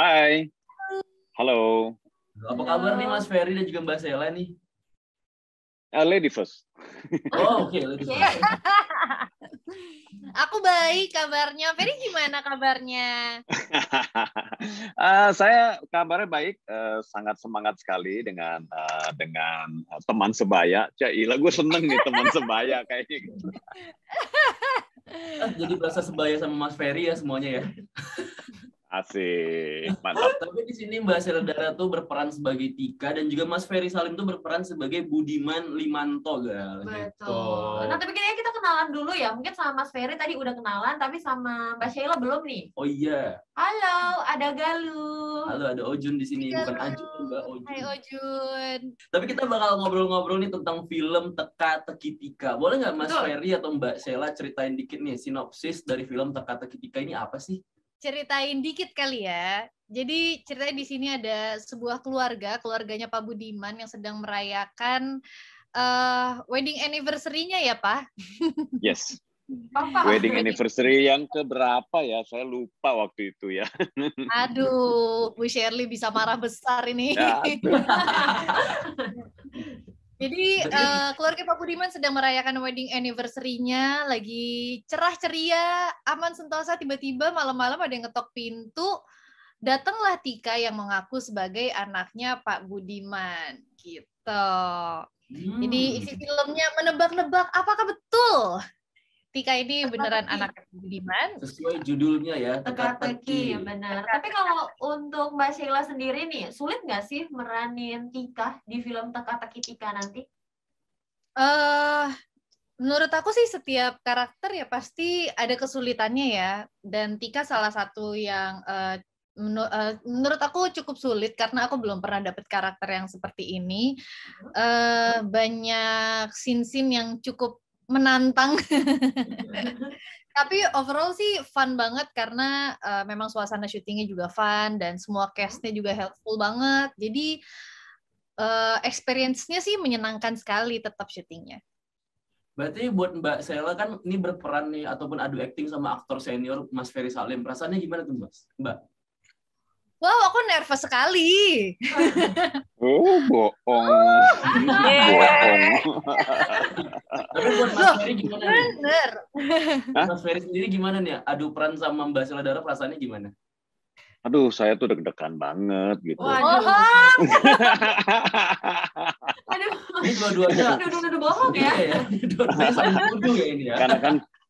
Hai, halo. Apa kabar nih Mas Ferry dan juga Mbak Sela nih? Lady first. Oh, oke. Ladies first. Aku baik kabarnya. Ferry gimana kabarnya? Saya kabarnya baik, sangat semangat sekali dengan teman sebaya. Cailah, gue seneng nih teman sebaya kayaknya. Gitu. Jadi berasa sebaya sama Mas Ferry ya semuanya ya. Asik, mantap. Tapi di sini Mbak Seldara tuh berperan sebagai Tika dan juga Mas Ferry Salim tuh berperan sebagai Budiman Limanto, gal. Betul. Nah, tapi kayaknya kita kenalan dulu ya. Mungkin sama Mas Ferry tadi udah kenalan, tapi sama Mbak Sheila belum nih. Oh iya. Halo, ada Galuh. Halo, ada Ojun di sini, bukan Halo. Ajun, Mbak Ojun. Hai Ojun. Tapi kita bakal ngobrol-ngobrol nih tentang film Teka-Teki Tika. Boleh nggak Mas Betul. Ferry atau Mbak Sheila ceritain dikit nih sinopsis dari film Teka-Teki Tika ini apa sih? Ceritain dikit kali ya. Jadi ceritanya di sini ada sebuah keluarganya Pak Budiman yang sedang merayakan wedding anniversary-nya ya, Pak? Yes. Papa. Wedding anniversary yang keberapa ya? Saya lupa waktu itu ya. Aduh, Bu Shirley bisa marah besar ini. Ya, Jadi keluarga Pak Budiman sedang merayakan wedding anniversary-nya, lagi cerah ceria, aman sentosa, tiba-tiba malam-malam ada yang ngetok pintu, datanglah Tika yang mengaku sebagai anaknya Pak Budiman, gitu. Jadi isi filmnya menebak-nebak apakah betul Tika ini beneran anak Pak Budiman? Sesuai judulnya ya, Teka-teki, benar. Tapi kalau untuk Mbak Sheila sendiri nih, sulit nggak sih meranin Tika di film Teka-Teki Tika nanti? Menurut aku sih setiap karakter ya pasti ada kesulitannya ya. Dan Tika salah satu yang menurut aku cukup sulit karena aku belum pernah dapet karakter yang seperti ini. Banyak scene-scene yang cukup menantang. Tapi overall sih fun banget karena memang suasana syutingnya juga fun dan semua cast-nya juga helpful banget. Jadi experience-nya sih menyenangkan sekali tetap syutingnya. Berarti buat Mbak Sela kan ini berperan nih ataupun adu akting sama aktor senior Mas Ferry Salim. Perasaannya gimana tuh Mbak? Wow, aku nervous sekali. oh, bohong. Bohong. Tapi buat Mas Ferry gimana nih? Bener. Mas Ferry sendiri gimana nih? Adu peran sama Mbak Sela Dara perasaannya gimana? Aduh, saya tuh deg-degan banget gitu. Waduh. Ini dua-duanya Aduh, bohong ya. Dua-duanya saling tuduh ya ini ya.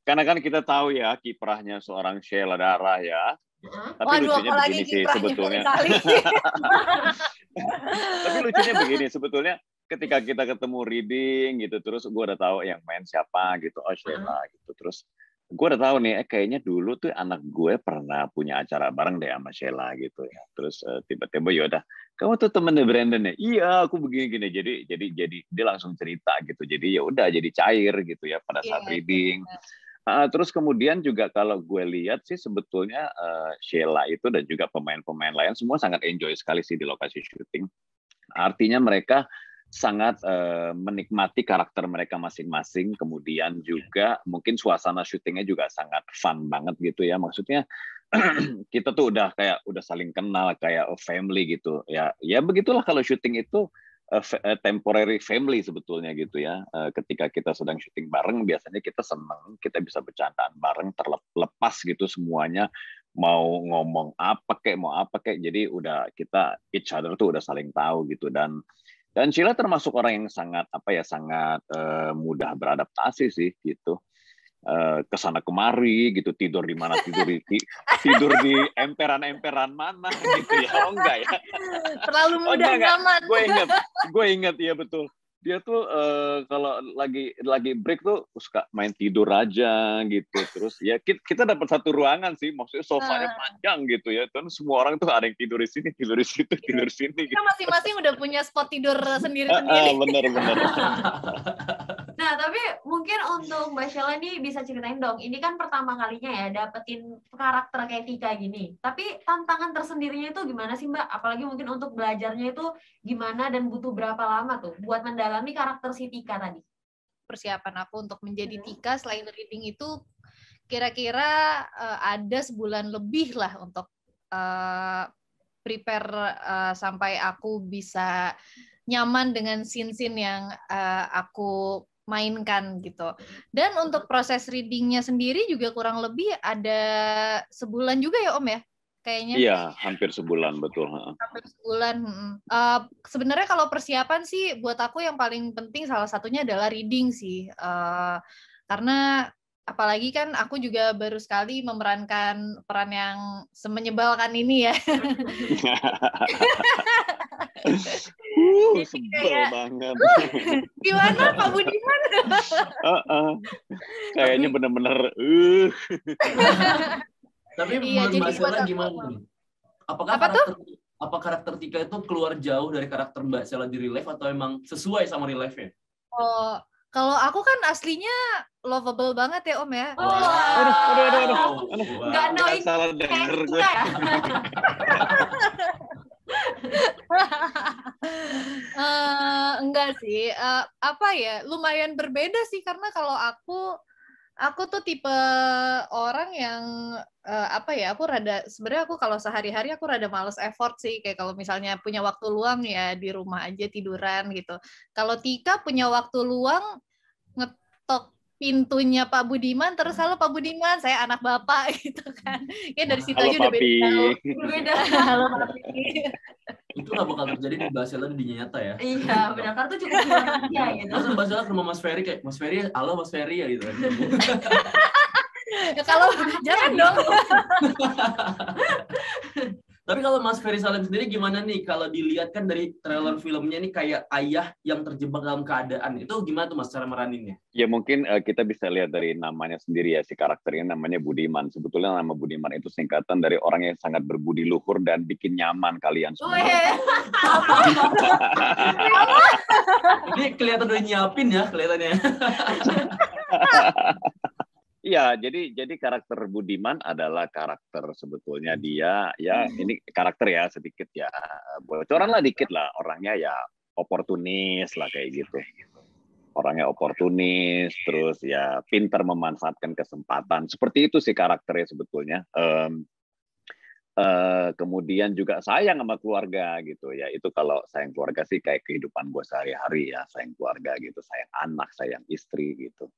Karena kan kita tahu ya kiprahnya seorang Sheila Dara ya. Tapi Waduh, lucunya begini sih sebetulnya. Tapi lucunya begini sebetulnya ketika kita ketemu reading gitu terus gue udah tahu yang main siapa gitu, oh Sheila gitu. Terus gue udah tahu nih kayaknya dulu tuh anak gue pernah punya acara bareng deh sama Sheila gitu ya. Terus tiba-tiba yaudah, kamu tuh temennya Brandon ya? Iya, aku begini-gini. Jadi dia langsung cerita gitu. Jadi ya udah jadi cair gitu ya pada saat reading. Terus kemudian juga kalau gue lihat sih sebetulnya Sheila itu dan juga pemain-pemain lain semua sangat enjoy sekali sih di lokasi syuting. Artinya mereka sangat menikmati karakter mereka masing-masing. Kemudian juga mungkin suasana syutingnya juga sangat fun banget gitu ya. Maksudnya kita tuh udah saling kenal kayak family gitu ya. Ya begitulah kalau syuting itu. Temporary family sebetulnya gitu ya. Ketika kita sedang syuting bareng, biasanya kita senang, kita bisa bercandaan bareng, terlepas gitu semuanya mau ngomong apa kek. Jadi udah kita each other tuh udah saling tahu gitu dan Sheila termasuk orang yang sangat mudah beradaptasi sih gitu. Kesana kemari gitu, tidur di mana tidur di emperan mana gitu ya. Oh enggak ya, terlalu mudah nyaman. Gue ingat ya betul dia tuh kalau lagi break tuh suka main tidur aja gitu. Terus ya kita dapat satu ruangan sih, maksudnya sofanya panjang gitu ya, dan semua orang tuh ada yang tidur di sini, tidur di situ, tidur di sini gitu. Kita masing-masing udah punya spot tidur sendiri. Bener. Nah, tapi mungkin untuk Mbak Sheila nih bisa ceritain dong, ini kan pertama kalinya ya dapetin karakter kayak Tika gini. Tapi tantangan tersendirinya itu gimana sih Mbak? Apalagi mungkin untuk belajarnya itu gimana dan butuh berapa lama tuh buat mendalami karakter si Tika tadi? Persiapan aku untuk menjadi Tika selain reading itu kira-kira ada sebulan lebih lah untuk prepare sampai aku bisa nyaman dengan scene-scene yang aku mainkan gitu. Dan untuk proses readingnya sendiri juga kurang lebih ada sebulan juga ya Om ya? Kayaknya. Iya, hampir sebulan, betul. Hampir sebulan. Sebenarnya kalau persiapan sih buat aku yang paling penting salah satunya adalah reading sih. Karena apalagi kan aku juga baru sekali memerankan peran yang semenyebalkan ini ya. Sebel banget. Gimana Pak Budiman? Kayaknya bener-bener Tapi Iya, menurut jadi Mbak Sela buat aku- gimana nih? Apakah Apa karakter Tika itu keluar jauh dari karakter Mbak Sela di real life atau emang sesuai sama real life-nya? Oh, kalau aku kan aslinya lovable banget ya Om ya. Aduh. Nggak knowing salah kayak denger gue. Tika ya. Enggak sih, apa ya, lumayan berbeda sih karena kalau aku tuh tipe orang yang apa ya, sebenarnya aku kalau sehari-hari aku rada males effort sih, kayak kalau misalnya punya waktu luang ya di rumah aja tiduran gitu. Kalau Tika punya waktu luang ngetok pintunya Pak Budiman, terus halo Pak Budiman, saya anak Bapak gitu kan. Ya dari situ Halo aja udah beda papi. jauh. Berbeda. Halo Papi. Itu nggak bakal terjadi di Mbak Sela di dunia nyata ya? Iya, benar kan tuh cukup gimana aja gitu. Masa Mbak Sela ke rumah Mas Ferry kayak, Mas Ferry, halo Mas Ferry ya gitu. Ya, kalau jangan dong. Tapi kalau Mas Ferry Salim sendiri gimana nih? Kalau dilihat kan dari trailer filmnya nih kayak ayah yang terjebak dalam keadaan. Itu gimana tuh Mas cara meraninnya? Ya mungkin kita bisa lihat dari namanya sendiri ya, si karakternya namanya Budiman. Sebetulnya nama Budiman itu singkatan dari orang yang sangat berbudi luhur dan bikin nyaman kalian semua. Ini kelihatan udah nyiapin ya kelihatannya. Iya, jadi karakter Budiman adalah karakter sebetulnya dia ya ini karakter ya sedikit ya bocoran lah dikit lah, orangnya ya oportunis lah kayak gitu. Orangnya oportunis, terus ya pintar memanfaatkan kesempatan. Seperti itu sih karakternya sebetulnya. Kemudian juga sayang sama keluarga gitu ya. Itu kalau sayang keluarga sih kayak kehidupan gue sehari-hari ya, sayang keluarga gitu, sayang anak, sayang istri gitu.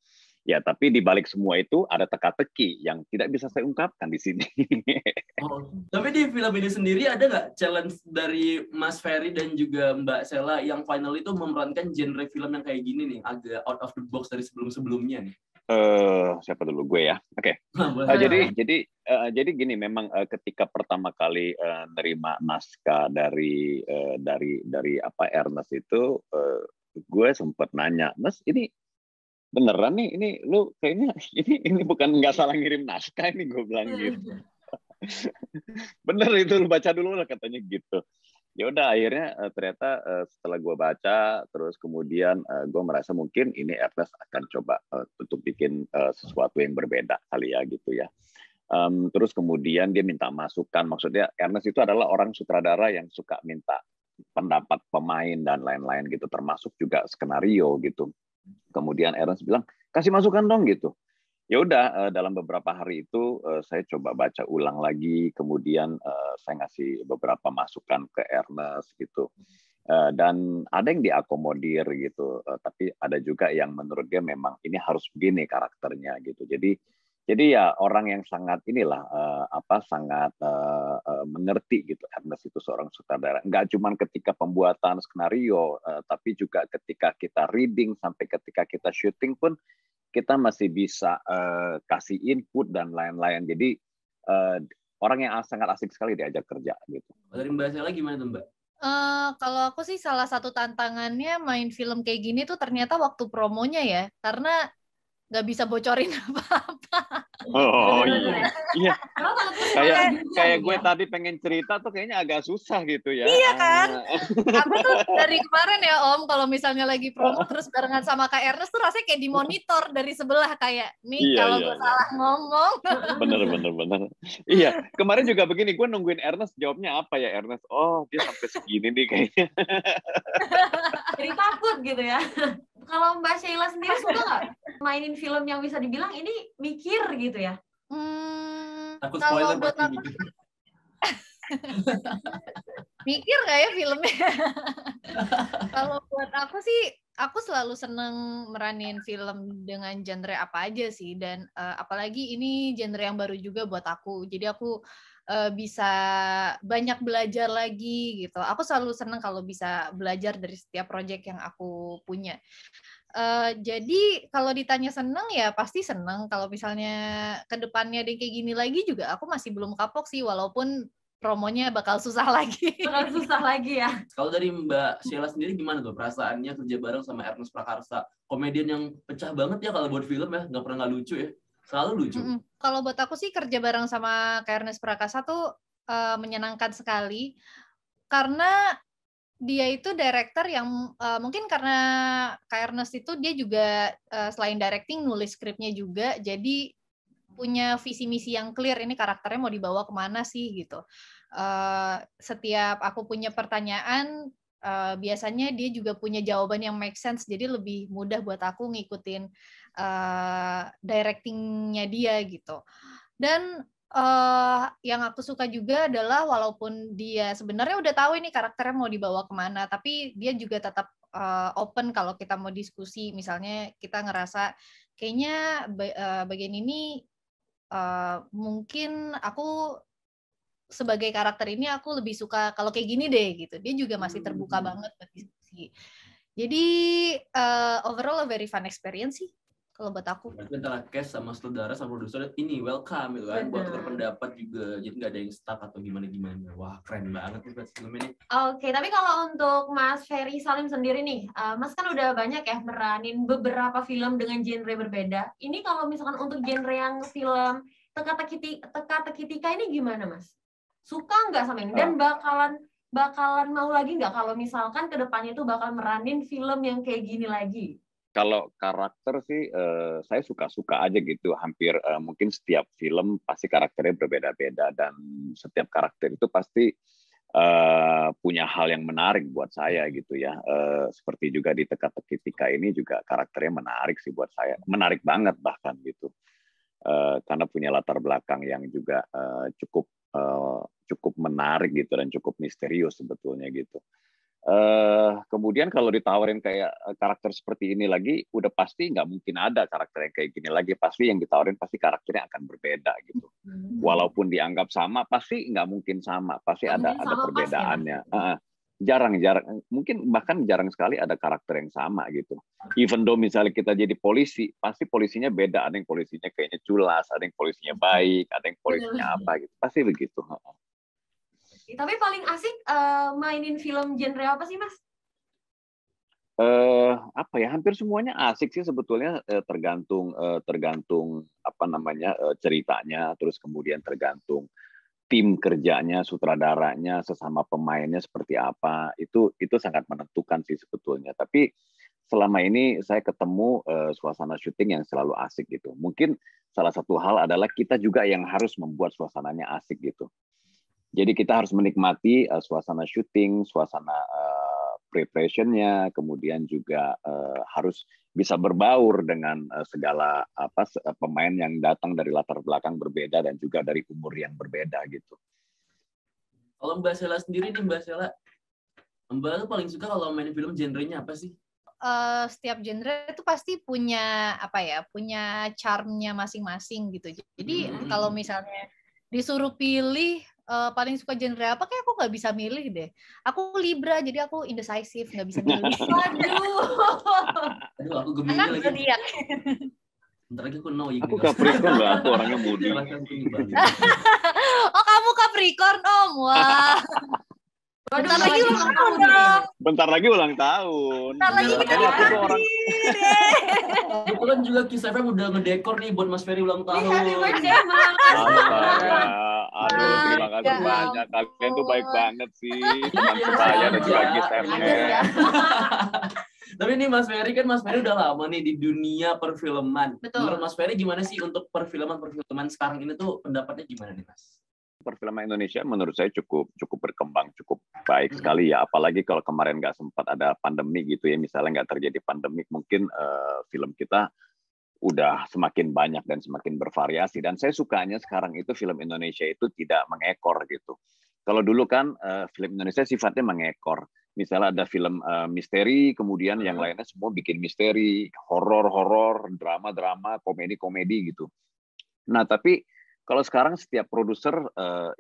Ya, tapi di balik semua itu ada teka-teki yang tidak bisa saya ungkapkan di sini. Oh, tapi di film ini sendiri ada nggak challenge dari Mas Ferry dan juga Mbak Sela yang final itu memerankan genre film yang kayak gini nih, agak out of the box dari sebelum-sebelumnya nih? Siapa dulu gue ya? Oke. Jadi gini, memang ketika pertama kali nerima naskah dari apa Ernest itu, gue sempat nanya, Mas ini beneran nih, ini lu kayaknya ini bukan nggak salah ngirim naskah ini, gue bilang gitu. Bener itu, lu baca dulu lah katanya gitu. Ya udah akhirnya ternyata setelah gue baca terus kemudian gue merasa mungkin ini Ernest akan coba untuk bikin sesuatu yang berbeda kali ya gitu ya. Terus kemudian dia minta masukan, maksudnya Ernest itu adalah orang sutradara yang suka minta pendapat pemain dan lain-lain gitu, termasuk juga skenario gitu. Kemudian Ernest bilang kasih masukan dong gitu. Ya udah dalam beberapa hari itu saya coba baca ulang lagi, kemudian saya ngasih beberapa masukan ke Ernest gitu. Dan ada yang diakomodir gitu, tapi ada juga yang menurut dia memang ini harus begini karakternya gitu. Jadi ya orang yang sangat inilah sangat mengerti gitu. Ernest itu seorang sutradara. Nggak cuma ketika pembuatan skenario, tapi juga ketika kita reading sampai ketika kita syuting pun kita masih bisa kasih input dan lain-lain. Jadi orang yang sangat asik sekali diajak kerja gitu. Dari Mbak Sela gimana tuh Mbak? Kalau aku sih salah satu tantangannya main film kayak gini tuh ternyata waktu promonya ya, karena nggak bisa bocorin apa-apa. Oh iya. Kayak gue tadi pengen cerita tuh kayaknya agak susah gitu ya. Iya kan? Aku tuh dari kemarin ya Om, kalau misalnya lagi promo terus barengan sama Kak Ernest tuh rasanya kayak dimonitor dari sebelah kayak nih kalau gue salah ngomong. Bener. Iya, kemarin juga begini, gue nungguin Ernest jawabnya apa ya Ernest. Oh dia sampai segini nih kayaknya. Jadi takut gitu ya. Kalau Mbak Sheila sendiri suka nggak mainin film yang bisa dibilang ini mikir gitu ya? Takut Kalau spoiler buat pasti aku, gitu. Mikir nggak ya filmnya? Kalau buat aku sih, aku selalu seneng meranin film dengan genre apa aja sih, dan apalagi ini genre yang baru juga buat aku. Jadi aku bisa banyak belajar lagi gitu. Aku selalu seneng kalau bisa belajar dari setiap project yang aku punya. Jadi kalau ditanya seneng ya pasti seneng. Kalau misalnya ke depannya ada yang kayak gini lagi juga aku masih belum kapok sih, walaupun promonya bakal susah lagi. Bakal susah lagi ya. Kalau dari Mbak Sheila sendiri gimana tuh perasaannya kerja bareng sama Ernest Prakarsa? Komedian yang pecah banget ya kalau buat film ya, nggak pernah nggak lucu ya. Selalu lucu. Kalau buat aku sih kerja bareng sama Kak Ernest Prakasa tuh menyenangkan sekali, karena dia itu director yang mungkin karena Kak Ernest itu dia juga selain directing nulis skripnya juga, jadi punya visi misi yang clear, ini karakternya mau dibawa kemana sih gitu. Setiap aku punya pertanyaan, biasanya dia juga punya jawaban yang make sense, jadi lebih mudah buat aku ngikutin directingnya dia gitu. Dan yang aku suka juga adalah walaupun dia sebenarnya udah tahu ini karakternya mau dibawa kemana, tapi dia juga tetap open kalau kita mau diskusi. Misalnya kita ngerasa kayaknya bagian ini mungkin aku sebagai karakter ini aku lebih suka kalau kayak gini deh gitu. Dia juga masih terbuka banget buat diskusi. Jadi overall a very fun experience sih kalau buat aku. Berarti antara cast sama sutradara sama produser ini welcome gitu kan, buat tukar pendapat juga, jadi nggak ada yang stuck atau gimana. Wah keren banget nih buat film ini. Oke, tapi kalau untuk Mas Ferry Salim sendiri nih, Mas kan udah banyak ya meranin beberapa film dengan genre berbeda. Ini kalau misalkan untuk genre yang film teka-teki tika ini gimana, Mas? Suka nggak sama ini? Dan bakalan mau lagi nggak kalau misalkan kedepannya itu bakal meranin film yang kayak gini lagi? Kalau karakter sih saya suka-suka aja gitu. Hampir mungkin setiap film pasti karakternya berbeda-beda, dan setiap karakter itu pasti punya hal yang menarik buat saya gitu ya. Seperti juga di Teka-teki Tika ini juga karakternya menarik sih buat saya. Menarik banget bahkan gitu. Karena punya latar belakang yang juga cukup menarik gitu dan cukup misterius sebetulnya gitu. Kemudian kalau ditawarin kayak karakter seperti ini lagi, udah pasti nggak mungkin ada karakter yang kayak gini lagi. Pasti yang ditawarin pasti karakternya akan berbeda gitu. Walaupun dianggap sama, pasti nggak mungkin sama. Pasti ada perbedaannya. Jarang, mungkin bahkan jarang sekali ada karakter yang sama gitu. Even though misalnya kita jadi polisi, pasti polisinya beda. Ada yang polisinya kayaknya culas, ada yang polisinya baik, ada yang polisinya apa gitu. Pasti begitu. Tapi paling asik mainin film genre apa sih, Mas? Apa ya, hampir semuanya asik sih sebetulnya, tergantung apa namanya ceritanya, terus kemudian tergantung tim kerjanya, sutradaranya, sesama pemainnya seperti apa, itu sangat menentukan sih sebetulnya. Tapi selama ini saya ketemu suasana syuting yang selalu asik gitu. Mungkin salah satu hal adalah kita juga yang harus membuat suasananya asik gitu. Jadi kita harus menikmati suasana syuting, suasana preparation-nya, kemudian juga harus bisa berbaur dengan segala pemain yang datang dari latar belakang berbeda dan juga dari umur yang berbeda gitu. Kalau Mbak Sheila sendiri nih, Mbak tuh paling suka kalau main film genrenya apa sih? Setiap genre itu pasti punya punya charm-nya masing-masing gitu. Jadi kalau misalnya disuruh pilih paling suka genre apa, kayak aku nggak bisa milih deh. Aku Libra, jadi aku indecisive, nggak bisa milih. Aduh, aku Gemini lagi. Bentar lagi aku knowing. Aku Capricorn loh, aku orangnya moody. Oh, kamu Capricorn, Om. Wah. Bentar lagi ulang tahun dong. Bentar lagi ulang tahun. Bentar lagi kita dipanggil. Kebetulan juga Kiss FM udah ngedekor nih buat Mas Ferry ulang tahun. Happy birthday, Mas. Aduh, terima kasih banyak. Kalian tuh baik banget sih. Teman saya dan juga Kiss FM. Tapi ini Mas Ferry udah lama nih di dunia perfilman. Betul. Menurut Mas Ferry gimana sih untuk perfilman sekarang ini tuh pendapatnya gimana nih, Mas? Perfilman Indonesia menurut saya cukup berkembang, cukup baik sekali ya. Apalagi kalau kemarin nggak sempat ada pandemi gitu ya. Misalnya nggak terjadi pandemik, mungkin film kita udah semakin banyak dan semakin bervariasi. Dan saya sukanya sekarang itu film Indonesia itu tidak mengekor gitu. Kalau dulu kan film Indonesia sifatnya mengekor. Misalnya ada film misteri, kemudian yang lainnya semua bikin misteri, horor, drama, komedi gitu. Nah, tapi kalau sekarang setiap produser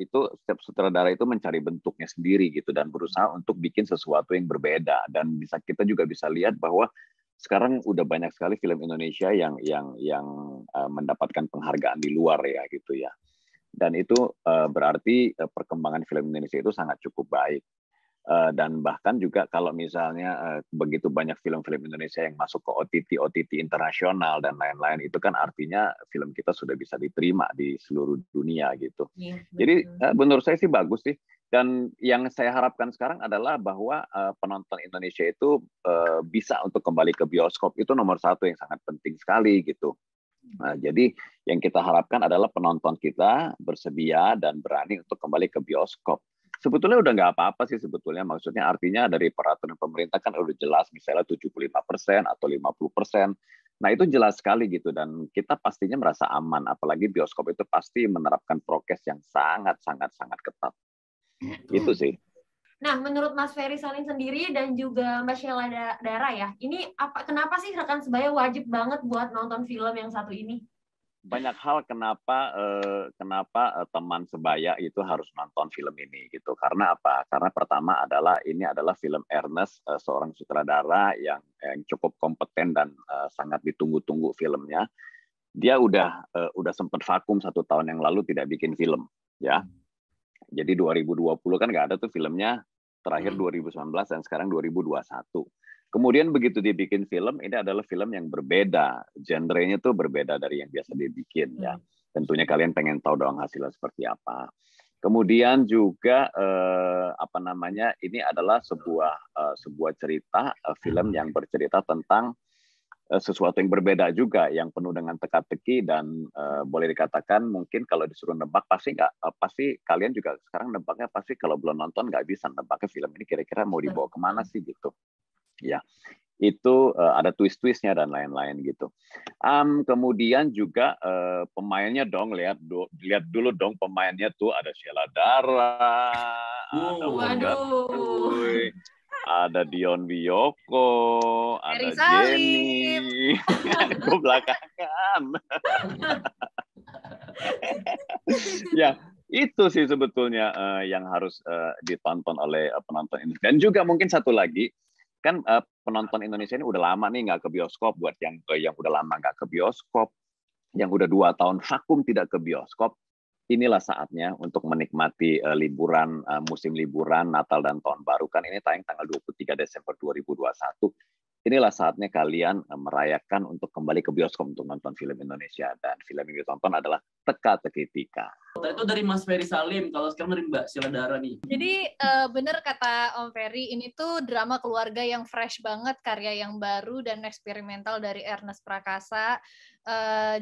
setiap sutradara itu mencari bentuknya sendiri gitu dan berusaha untuk bikin sesuatu yang berbeda, dan kita juga bisa lihat bahwa sekarang udah banyak sekali film Indonesia yang mendapatkan penghargaan di luar ya gitu ya. Dan itu berarti perkembangan film Indonesia itu sangat cukup baik. Dan bahkan juga kalau misalnya begitu banyak film-film Indonesia yang masuk ke OTT internasional dan lain-lain, itu kan artinya film kita sudah bisa diterima di seluruh dunia gitu. Iya, Jadi menurut saya sih bagus sih. Dan yang saya harapkan sekarang adalah bahwa penonton Indonesia itu bisa untuk kembali ke bioskop, itu nomor satu yang sangat penting sekali gitu. Nah, jadi yang kita harapkan adalah penonton kita bersedia dan berani untuk kembali ke bioskop. Sebetulnya udah nggak apa-apa sih sebetulnya, maksudnya artinya dari peraturan pemerintah kan udah jelas, misalnya 75% atau 50%. Nah itu jelas sekali gitu, dan kita pastinya merasa aman, apalagi bioskop itu pasti menerapkan prokes yang sangat ketat. Itu sih. Nah, menurut Mas Ferry Salim sendiri dan juga Mbak Sheila Dara ya, ini kenapa sih rekan sebaya wajib banget buat nonton film yang satu ini? Banyak hal kenapa teman sebaya itu harus nonton film ini gitu. Karena apa? Karena pertama ini adalah film Ernest, seorang sutradara yang cukup kompeten dan sangat ditunggu-tunggu filmnya. Dia udah sempat vakum 1 tahun yang lalu tidak bikin film ya. Jadi 2020 kan nggak ada tuh filmnya, terakhir 2019 dan sekarang 2021. Kemudian begitu dibikin film, ini adalah film yang berbeda, genrenya tuh berbeda dari yang biasa dibikin ya. Tentunya kalian pengen tahu dong hasilnya seperti apa. Kemudian juga ini adalah sebuah cerita, film yang bercerita tentang sesuatu yang berbeda juga, yang penuh dengan teka-teki dan boleh dikatakan mungkin kalau disuruh nebak pasti kalian juga sekarang nebaknya pasti kalau belum nonton nggak bisa nebaknya film ini kira-kira mau dibawa kemana sih gitu. Ya, itu ada twist-twistnya dan lain-lain gitu. Kemudian juga pemainnya dong, lihat dulu dong pemainnya tuh, ada Sheila Dara, ada Morgan Oey, ada Dion Wiyoko, ada Jenny, gue belakangan. Ya, itu sih sebetulnya yang harus ditonton oleh penonton ini. Dan juga mungkin satu lagi, kan penonton Indonesia ini udah lama nih nggak ke bioskop. Buat yang udah lama nggak ke bioskop, yang udah 2 tahun vakum tidak ke bioskop, inilah saatnya untuk menikmati liburan, musim liburan Natal dan Tahun Baru. Kan ini tayang tanggal 23 Desember 2021. Inilah saatnya kalian merayakan untuk kembali ke bioskop untuk nonton film Indonesia. Dan film yang ditonton adalah Teka-Teki Tika. Itu dari Mas Ferry Salim, kalau sekarang dari Mbak Sheila Dara nih. Jadi bener kata Om Ferry, ini tuh drama keluarga yang fresh banget, karya yang baru dan eksperimental dari Ernest Prakasa.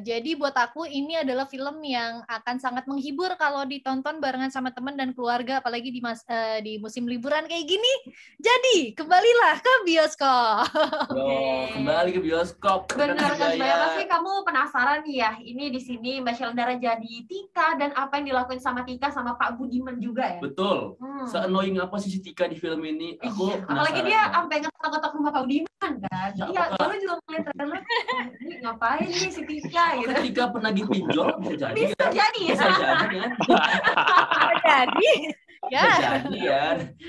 Jadi buat aku ini adalah film yang akan sangat menghibur kalau ditonton barengan sama teman dan keluarga, apalagi di musim liburan kayak gini. Jadi kembalilah ke bioskop. Kembali ke bioskop. Benar kan, pasti kamu penasaran nih ya. Ini di sini Mbak Sheila Dara jadi Tika, dan apa yang dilakukan sama Tika sama Pak Budiman juga ya. Betul. Se-annoying apa sih si Tika di film ini? Aku apalagi dia sampai ngetok-ngetok rumah Pak Budiman kan. Iya, lalu juga ngeliat trailer, ini ngapain nih si Tika gitu. Tika pernah dipinjol, bisa jadi ya. Bisa jadi kan? Jadi ya. Jadi ya.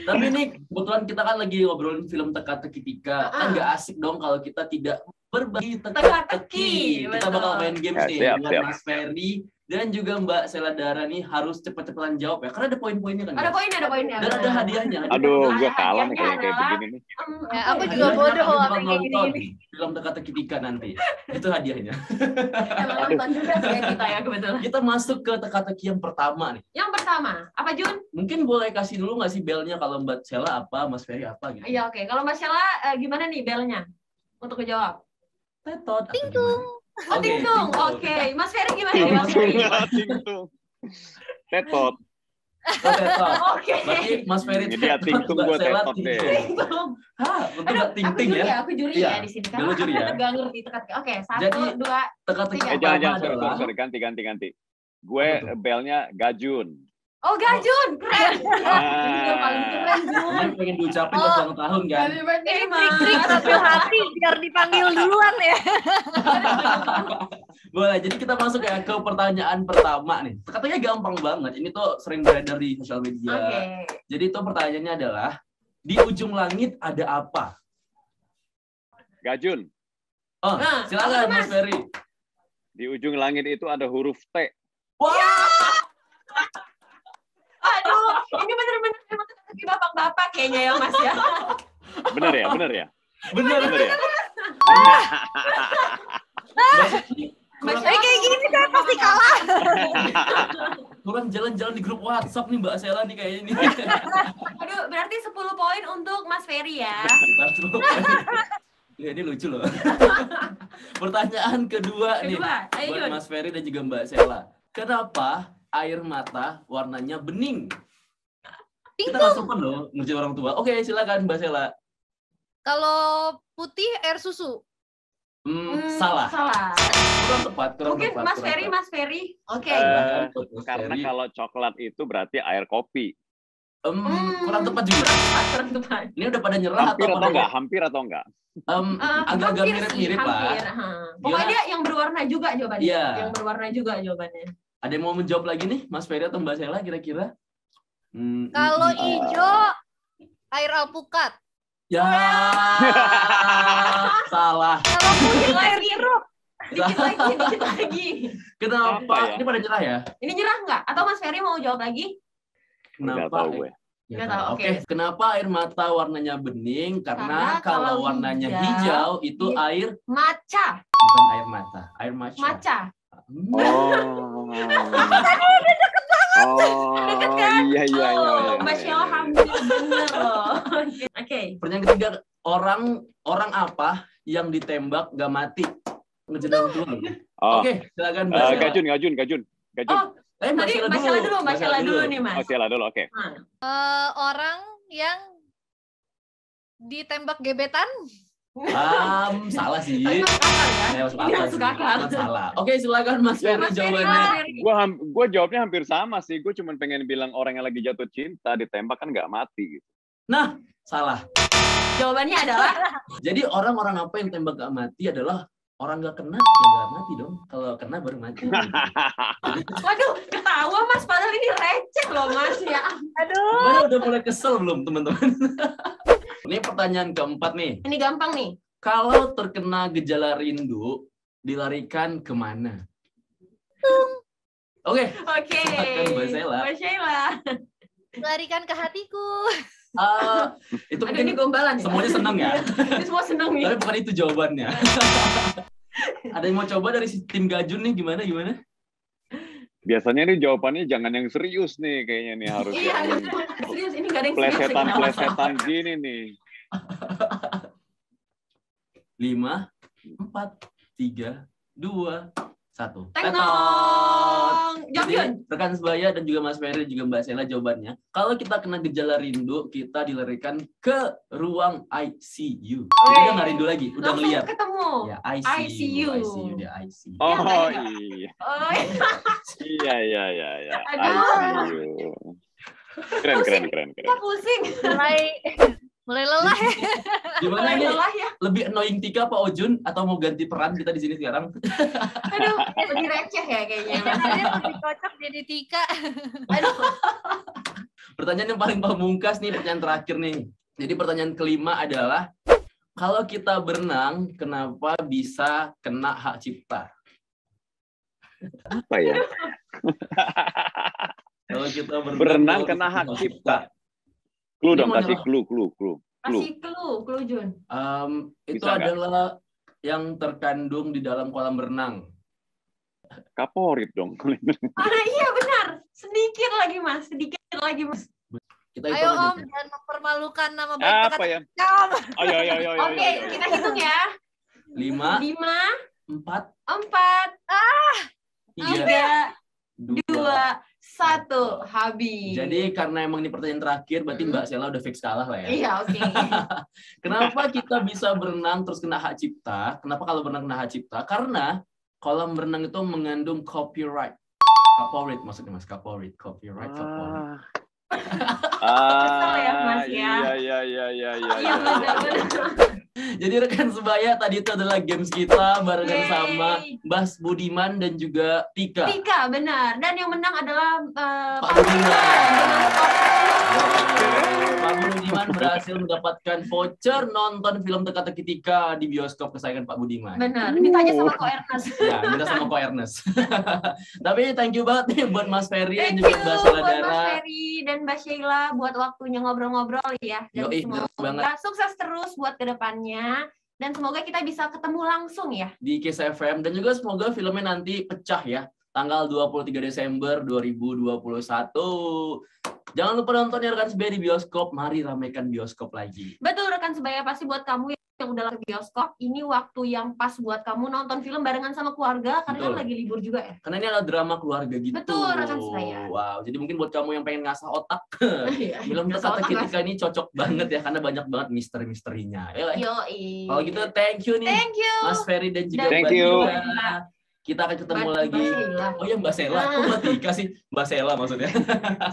Tapi ini kebetulan kita kan lagi ngobrolin film Teka-Teki Tika. Kan nggak asik dong kalau kita tidak berbagi teka-teki. Kita bakal main games nih dengan Mas Ferry dan juga Mbak Sheila Dara nih, harus cepet-cepetan jawab ya, karena ada poin-poinnya kan. Ada poinnya. Dan ada hadiahnya. Aduh, gue kalah nih kayak begini nih. Ya, aku juga bodoh apa kayak gini. Film Teka-Teki Tika nanti. Itu hadiahnya. Nonton juga sih kita ya kebetulan. Kita masuk ke teka-teki yang pertama nih. Yang pertama, apa Jun? Mungkin boleh kasih dulu nggak sih belnya, kalau Mbak Sheila apa, Mas Ferry apa gitu. Iya, oke. Kalau Mbak Sheila gimana nih belnya untuk menjawab? Tetot. Tingtung. Tingtung. Oke. Mas Ferry gimana nih, Mas Ferry? Tingtung. Tetot. Tetot. Oke. Berarti Mas Ferry Jadi ya tingtung gue tetot deh. Tingtung. Hah, untuk nggak ting-ting ya? Aku juri ya di sini. Karena aku nggak ngerti teka-teki. Oke, 1, 2, teka-teki. Jangan, sorry, ganti. Gue belnya Gajun. Oh, Gajun, keren. Ini yang paling keren, Jun. Ini pengen diucapin pas ulang tahun kan. Happy birthday, Ini Mas. trik-trik sambil hati biar dipanggil duluan ya. Boleh, jadi kita masuk ya ke pertanyaan pertama nih. Katanya gampang banget. Ini tuh sering beredar di sosial media. Oke. Jadi itu pertanyaannya adalah, di ujung langit ada apa? Gajun, Oh, Nah, silakan apa, Mas Mas? Ferry. di ujung langit itu ada huruf T. Wah, Aduh, ini bener-bener emang teka-teki bapak-bapak kayaknya ya, Mas ya. Bener ya, bener ya, bener. bener ya. Kurang, Kayak gini saya pasti kalah. kurang jalan-jalan di grup WhatsApp nih Mbak Sela nih kayaknya nih. Aduh, berarti 10 poin untuk Mas Ferry ya. Kita coba. Ya, ini lucu loh. Pertanyaan kedua nih Kedua, ayo buat Jun. Mas Ferry dan juga Mbak Sela. Kenapa air mata warnanya bening? Kita nggak sopan loh ngerjain orang tua. Oke, silakan Mbak Sela. Kalau putih air susu. Salah. Salah. Kurang tepat. Mungkin tepat, Mas kurang Ferry, tepat. Mas Ferry. Oke. Mas Karena Ferry. kalau coklat itu berarti air kopi. Kurang tepat juga. Kurang tepat. Ini udah pada nyerah Hampir atau atau pada enggak? Hampir atau enggak? agak-agak Hampir mirip-mirip sih, lah. hampir. Pokoknya yang berwarna juga jawabannya. Iya. Yang berwarna juga jawabannya. Ada yang mau menjawab lagi nih, Mas Ferry atau Mbak Sela kira-kira? Kalau hijau air alpukat. Ya, salah. Kalau putih air jeruk. Dikit lagi, dikit lagi. Kenapa? Apa ya? Ini pada nyerah ya? Ini nyerah nggak? Atau Mas Ferry mau jawab lagi? Nggak Kenapa? tahu gue. Nggak Nggak tahu. tahu, Oke, kenapa air mata warnanya bening? Karena Karena kalau kalau warnanya hijau, hijau itu iya. air Maca. bukan air mata, air matcha. Maca. Oh. Oh, iya iya iya. Oh, Mbak Sheila hampir bener loh. Oke. Pertanyaan ketiga, orang apa yang ditembak gak mati? Ngejelas dulu. Oh, Oke, silakan Mbak Sela. Gajun. Oh, Mbak tadi Sela Mbak Sheila dulu, Mbak Sheila dulu nih, Oh, Mas. Sheila dulu, oke. Orang yang ditembak gebetan. Salah sih. Tapi masuk akal ya. Saya masuk Ini akal masuk sih. akal. Cuman salah. Oke, silakan Mas Ya, Ferry Mas Ferry, jawabannya. Mas Ferry. Gua gua jawabnya hampir sama sih. Gue cuma pengen bilang orang yang lagi jatuh cinta ditembak kan nggak mati gitu. Nah, salah. Jawabannya adalah Jadi orang-orang apa yang tembak gak mati adalah orang gak kena ya gak mati dong. Kalau kena baru mati. waduh, ketawa Mas, padahal ini receh loh Mas ya. Aduh. Gimana, udah mulai kesel belum teman-teman? Ini pertanyaan keempat nih. Ini gampang nih. Kalau terkena gejala rindu, dilarikan kemana? Oke, Oke. Silakan, Mbak Sheila. Mbak Sheila. Larikan ke hatiku. itu Aduh, ini mungkin gombalan ya. semuanya senang ya. Ini semua seneng nih. Tapi bukan itu jawabannya. Ada yang mau coba dari tim Gajun nih, gimana? Biasanya nih jawabannya jangan yang serius nih kayaknya nih harus Iya, yang serius ini gak ada yang serius. plesetan gini nih. 5, 4, 3, 2, 1. Tenong. Jadi Jom. rekan sebaya dan juga Mas Ferry juga Mbak Sela jawabannya. Kalau kita kena gejala rindu, kita dilarikan ke ruang ICU. Jadi udah nggak rindu lagi, udah Langsung ngeliat. ketemu. Ya, ICU. ICU dia ICU. Oh Iya. iya. Oh, Iya. Aduh. ICU. Keren. kita pusing. Mulai lelah ya. Gimana Mulai nih? lelah ya. Lebih annoying Tika Pak Ojun atau mau ganti peran kita di sini sekarang? Aduh, lebih receh ya kayaknya. Dia lebih cocok jadi Tika. Aduh. Pertanyaan yang paling pamungkas nih, pertanyaan terakhir nih. Jadi pertanyaan kelima adalah, kalau kita berenang, kenapa bisa kena hak cipta? Apa ya? Kalau kita Berenang kena hak cipta. Clue dong, Ini mau kasih clue. Kasih clue Jun. Itu Bisa nggak? adalah yang terkandung di dalam kolam renang. Kaporit dong. Iya benar. Sedikit lagi Mas. Kita hitung Ayo aja. Om, jangan mempermalukan nama baik Apa ya? Om. Ayo. Oke, kita hitung ya. 5, 5, 4, 4, 3, 3, 2, 1, habis. Jadi karena emang ini pertanyaan terakhir, berarti Mbak Sela udah fix kalah lah ya. Iya, oke. Kenapa kita bisa berenang terus kena hak cipta? Kenapa kalau berenang kena hak cipta? Karena kolam berenang itu mengandung copyright. Kaporit maksudnya Mas, Kaporit, copyright Kaporit. Kesel ya, Mas, ya. Iya. Iya, benar-benar. Jadi rekan sebaya tadi itu adalah games kita barengan Yeay. sama Mas Budiman dan juga Tika. Tika, benar. Dan yang menang adalah Pak Pak Budiman. Budiman. Pak Budiman berhasil mendapatkan voucher nonton film Teka-teki Tika di bioskop kesayangan Pak Budiman. Benar. Ditanya sama Ko Ernest. Ya, kita sama Ko Ernest. Tapi thank you banget nih buat Mas Ferry dan Thank juga you Mbak buat Sheila Mas Dara. Ferry dan Mbak Sheila buat waktunya ngobrol-ngobrol ya. Dan Yoi, bener banget. semoga sukses terus buat kedepannya. Dan semoga kita bisa ketemu langsung ya. Di Kiss FM dan juga semoga filmnya nanti pecah ya. Tanggal 23 Desember 2021. Jangan lupa nonton ya rekan sebaya di bioskop. Mari ramaikan bioskop lagi. Betul rekan sebaya, pasti buat kamu yang udah ke bioskop, ini waktu yang pas buat kamu nonton film barengan sama keluarga karena kan Betul. lagi libur juga ya. Karena ini adalah drama keluarga gitu. Betul, rekan sebaya. Wow, jadi mungkin buat kamu yang pengen ngasah otak, Iya, film ngasah otak, Teka-teki Mas. Tika ini cocok banget ya karena banyak banget misteri-misterinya. Ya, Yoi. kalau gitu thank you nih Thank you. Mas Ferry dan juga Thank Mbak you. Tika. Kita akan ketemu Mbak- lagi. Mbak Sheila. Oh ya Mbak Sheila, kok Mbak Tika sih? Mbak Sheila maksudnya.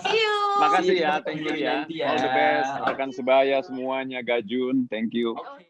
See you. Makasih See you ya, di thank you pertemuan ya. nanti ya. All the best rekan sebaya semuanya, Gajun, thank you. Oke.